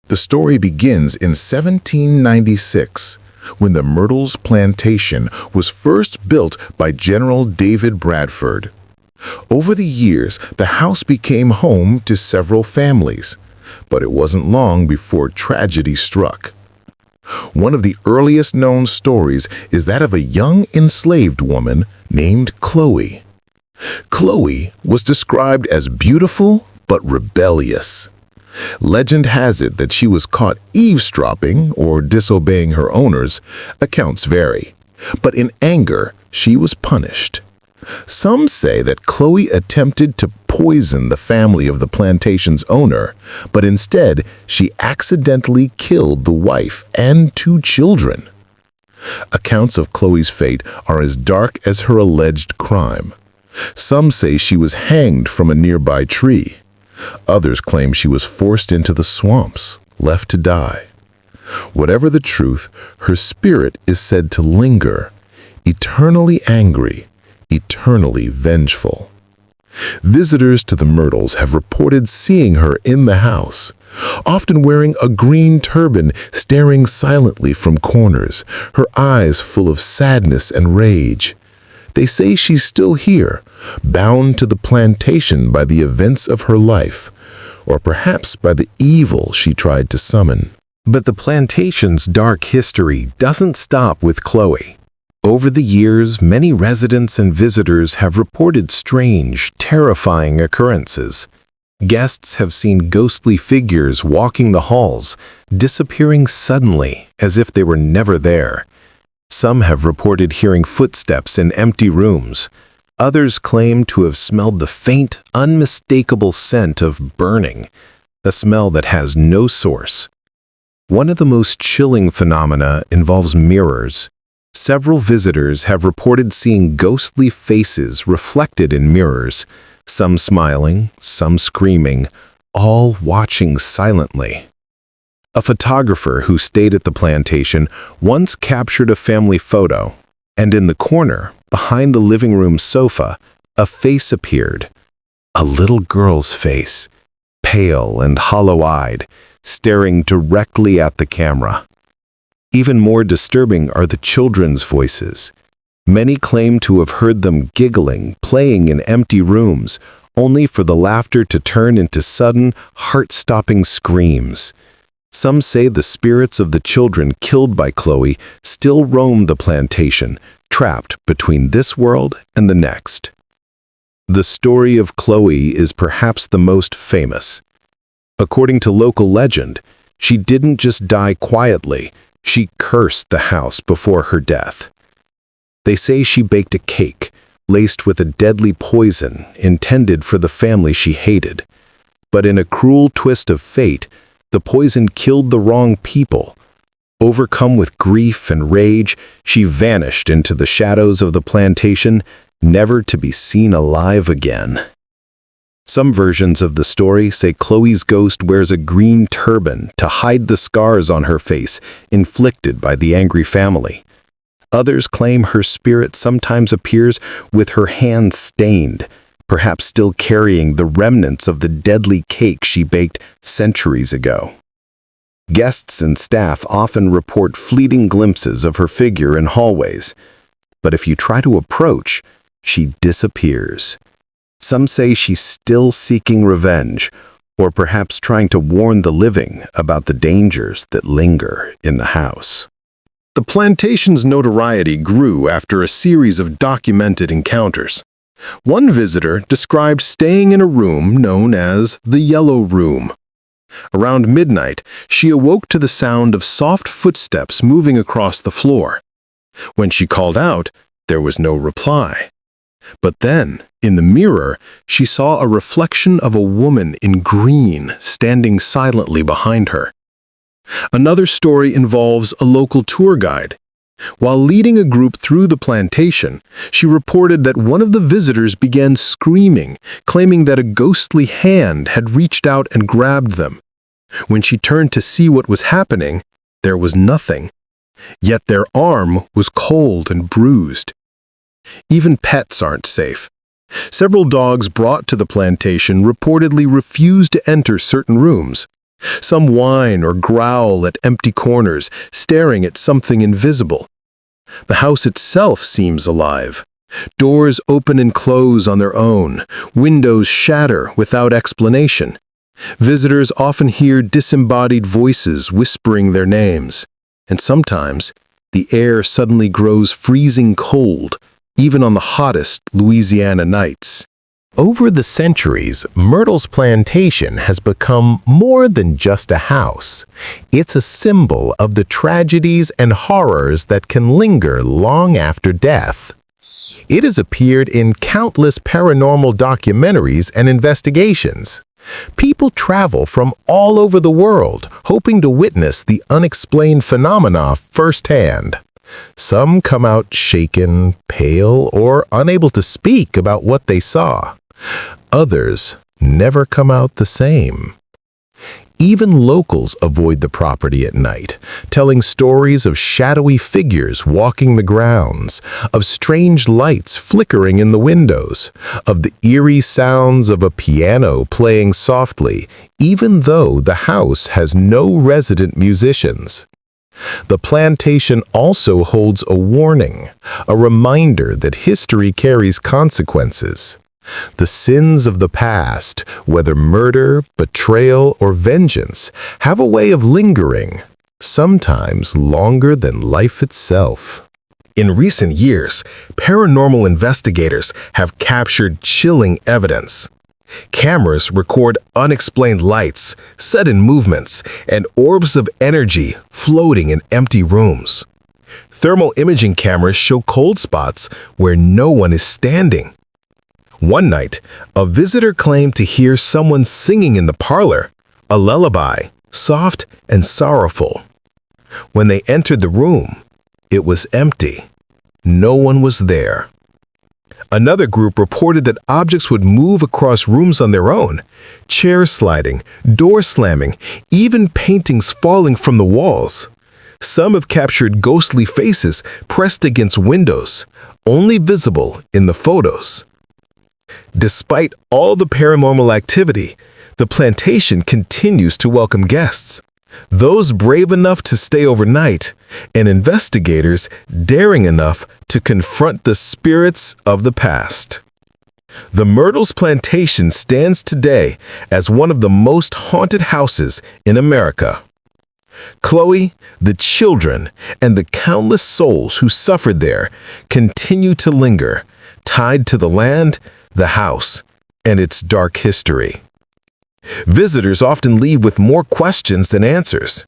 The story begins in 1796, when the Myrtles Plantation was first built by General David Bradford. Over the years, the house became home to several families, but it wasn't long before tragedy struck. One of the earliest known stories is that of a young enslaved woman named Chloe. Chloe was described as beautiful but rebellious. Legend has it that she was caught eavesdropping or disobeying her owners. Accounts vary, but in anger, she was punished. Some say that Chloe attempted to poison the family of the plantation's owner, but instead she accidentally killed the wife and 2 children. Accounts of Chloe's fate are as dark as her alleged crime. Some say she was hanged from a nearby tree. Others claim she was forced into the swamps, left to die. Whatever the truth, her spirit is said to linger, eternally angry, eternally vengeful. Visitors to the Myrtles have reported seeing her in the house, often wearing a green turban, staring silently from corners, her eyes full of sadness and rage. They say she's still here, bound to the plantation by the events of her life, or perhaps by the evil she tried to summon. But the plantation's dark history doesn't stop with Chloe. Over the years, many residents and visitors have reported strange, terrifying occurrences. Guests have seen ghostly figures walking the halls, disappearing suddenly as if they were never there. Some have reported hearing footsteps in empty rooms. Others claim to have smelled the faint, unmistakable scent of burning, a smell that has no source. One of the most chilling phenomena involves mirrors. Several visitors have reported seeing ghostly faces reflected in mirrors, some smiling, some screaming, all watching silently. A photographer who stayed at the plantation once captured a family photo, and in the corner, behind the living room sofa, a face appeared. A little girl's face, pale and hollow-eyed, staring directly at the camera. Even more disturbing are the children's voices. Many claim to have heard them giggling, playing in empty rooms, only for the laughter to turn into sudden, heart-stopping screams. Some say the spirits of the children killed by Chloe still roam the plantation, trapped between this world and the next. The story of Chloe is perhaps the most famous. According to local legend, she didn't just die quietly, she cursed the house before her death. They say she baked a cake, laced with a deadly poison intended for the family she hated. But in a cruel twist of fate, the poison killed the wrong people. Overcome with grief and rage, she vanished into the shadows of the plantation, never to be seen alive again. Some versions of the story say Chloe's ghost wears a green turban to hide the scars on her face inflicted by the angry family. Others claim her spirit sometimes appears with her hands stained, perhaps still carrying the remnants of the deadly cake she baked centuries ago. Guests and staff often report fleeting glimpses of her figure in hallways, but if you try to approach, she disappears. Some say she's still seeking revenge, or perhaps trying to warn the living about the dangers that linger in the house. The plantation's notoriety grew after a series of documented encounters. One visitor described staying in a room known as the Yellow Room. Around midnight, she awoke to the sound of soft footsteps moving across the floor. When she called out, there was no reply. But then, in the mirror, she saw a reflection of a woman in green standing silently behind her. Another story involves a local tour guide. While leading a group through the plantation, she reported that one of the visitors began screaming, claiming that a ghostly hand had reached out and grabbed them. When she turned to see what was happening, there was nothing. Yet their arm was cold and bruised. Even pets aren't safe. Several dogs brought to the plantation reportedly refused to enter certain rooms. Some whine or growl at empty corners, staring at something invisible. The house itself seems alive. Doors open and close on their own. Windows shatter without explanation. Visitors often hear disembodied voices whispering their names. And sometimes, the air suddenly grows freezing cold, even on the hottest Louisiana nights. Over the centuries, Myrtle's plantation has become more than just a house. It's a symbol of the tragedies and horrors that can linger long after death. It has appeared in countless paranormal documentaries and investigations. People travel from all over the world, hoping to witness the unexplained phenomena firsthand. Some come out shaken, pale, or unable to speak about what they saw. Others never come out the same. Even locals avoid the property at night, telling stories of shadowy figures walking the grounds, of strange lights flickering in the windows, of the eerie sounds of a piano playing softly, even though the house has no resident musicians. The plantation also holds a warning, a reminder that history carries consequences. The sins of the past, whether murder, betrayal, or vengeance, have a way of lingering, sometimes longer than life itself. In recent years, paranormal investigators have captured chilling evidence. Cameras record unexplained lights, sudden movements, and orbs of energy floating in empty rooms. Thermal imaging cameras show cold spots where no one is standing. One night, a visitor claimed to hear someone singing in the parlor, a lullaby, soft and sorrowful. When they entered the room, it was empty. No one was there. Another group reported that objects would move across rooms on their own, chairs sliding, doors slamming, even paintings falling from the walls. Some have captured ghostly faces pressed against windows, only visible in the photos. Despite all the paranormal activity, the plantation continues to welcome guests. Those brave enough to stay overnight, and investigators daring enough to confront the spirits of the past. The Myrtles Plantation stands today as one of the most haunted houses in America. Chloe, the children, and the countless souls who suffered there continue to linger, tied to the land, the house, and its dark history. Visitors often leave with more questions than answers.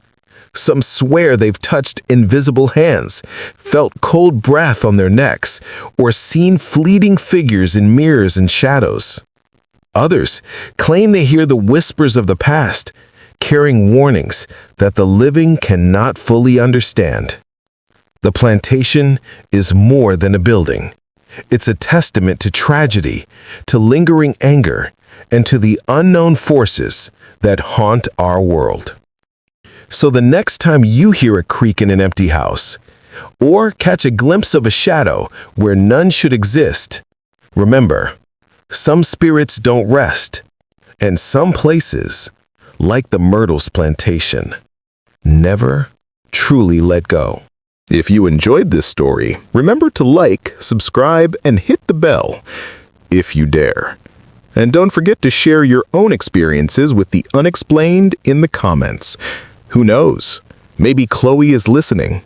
Some swear they've touched invisible hands, felt cold breath on their necks, or seen fleeting figures in mirrors and shadows. Others claim they hear the whispers of the past, carrying warnings that the living cannot fully understand. The plantation is more than a building. It's a testament to tragedy, to lingering anger, and to the unknown forces that haunt our world. So the next time you hear a creak in an empty house, or catch a glimpse of a shadow where none should exist, remember, some spirits don't rest, and some places, like the Myrtles Plantation, never truly let go. If you enjoyed this story, remember to like, subscribe, and hit the bell, if you dare. And don't forget to share your own experiences with the unexplained in the comments. Who knows? Maybe Chloe is listening.